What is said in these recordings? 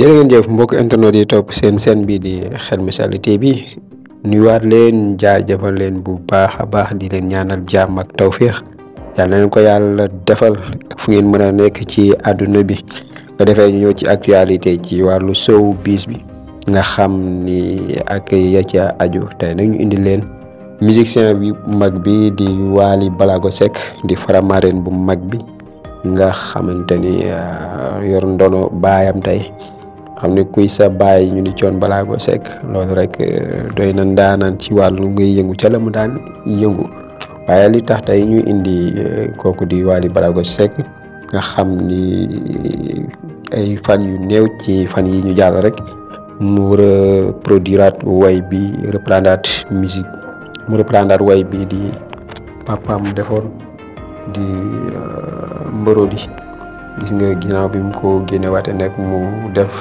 jërë ngeen jëf mbokk internet yi topp seen bi di Xel Mi Sall TV nuyuwaat leen jaajëfal leen bu baax a baax di leen ñaanal jàmm ak tawféex yàlla na leen ko yàlla defal ak fu ngeen mën a nekk ci àdduna bi nga defee ñu ñëw ci actualité ci wàllu showbiz bi nga xam ni ak ya ca aju tey nag ñu indi leen musicien bi mag bi di Wally Ballago Seck di Faramareen bu mag bi nga xamante ni yor ndono baayam tey xam ne kuy sa baay ñu ni Thione Ballago Seck loolu rek doy na ndaanaan ci wàllu ngay yëngu ca la mu daan yëngu waaye li tax tey ñu indi kooku di Wally Ballago Seck nga xam ni ay fan yu néew ci fan yi ñu jàll rek mu reproduiraat way bi reprendaat musique mu reprendaat way bi di papam defoon di Mborodi gis nga ginnaaw bi mu ko génnewaatee nag mu def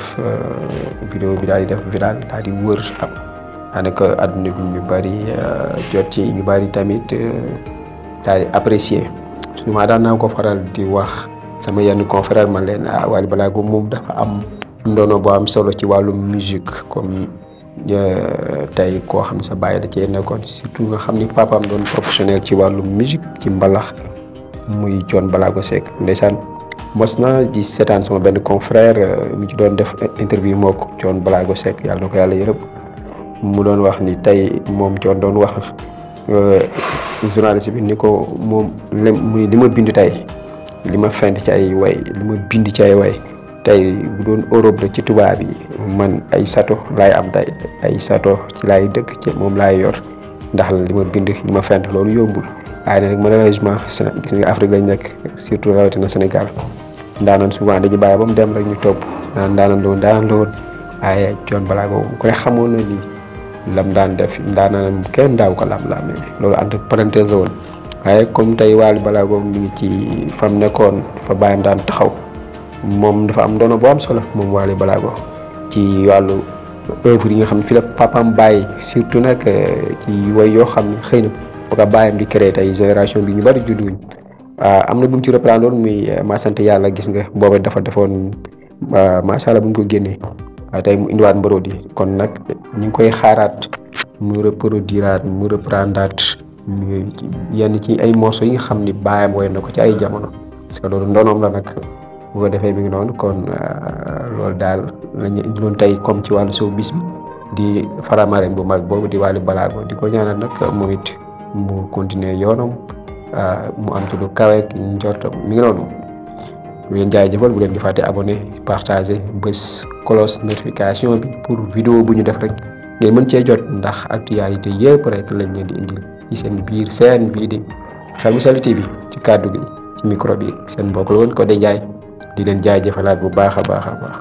vidéo bi daal di def viral daal di wër daanaka àdduna bi ñu bari jot ci ñu bari tamit daal di apprécier souvent daan naa ko faral di wax sama yenn confrère man leen Wally Ballago moom dafa am ndono bu am solo ci wàllu musique comme tey koo xam ne sa baay da cee nekkoon surtout nga xam ni papaam doon professionnel ci wàllu musique ci mbalax muy Thione Ballago Seck ndeysaan mos na di seetaan sama benn confrère mu ci doon def interview mook Thione Ballago Seck yàlla na ko yàlla yërëm mu doon wax ni tey moom Thione doon wax journaliste bi ni ko moom li ma bind tey li ma fent ci ay way li ma bind ci ay way tey bu doon Europe la ci tubaab yi man ay sato laay am tey ay sato ci laay dëkk ci moom laay yor ndax li ma bind li ma fent loolu yombul waaye nag malheureusement gis nga Afrique lañ nekk surtout rawatina Sénégal ndaanaan souvent dañu bàyyi ba mu dem rek ñu topp naan ndaanaan la woon waaye Thione Ballago ku ne xamoon na ni lam daan def ndaanaan kenn daaw ko lam-laamee loolu entre parenthèse la woon waaye comme tey Wally Ballago mi ngi ci fam nekkoon fa bàyyam daan taxaw moom dafa am ndono bu am solo moom Wally Ballago ci wàllu œuvre yi nga xam ne fi la papaam bàyyi surtout nag ci way yoo xam ne xëy na bu ko bàyyam di créé tey génération bi ñu bari judduwuñ am na bu mu ci reprendre woon muy ma sant yàlla gis nga booba dafa defoon macha allah bu ñu ko génnee waaye tey mu indiwaat Mborodi kon nag ñu ngi koy xaaraat mu reproduiraat mu reprendaat yenn ci ay morceaux yi nga xam ni bàyyam woy na ko ci ay jamono parce que loolu ndonoom la nag bu ko defee mi ngi noonu kon loolu daal lañu indiloon tey comme ci wàllu showbiz bi di Faramareen bu mag boobu di Wally Ballago di ko ñaanal nag moom it mu continuer yoonam mu am ci lu kawe njortam mi ngi noonu ngeen jaajëfal bu leen di fàtte abonné partager bés cloche notification bi pour vidéo bu ñu def rek ngeen mën cee jot ndax actualité yëpp rek lañ leen di indil ci seen biir seen bii di Xel Mi Sall TV ci kàddu gi ci micro bi seen mbokk la woon ko de Njaay di leen jaajëfalaat bu baax a baax a baax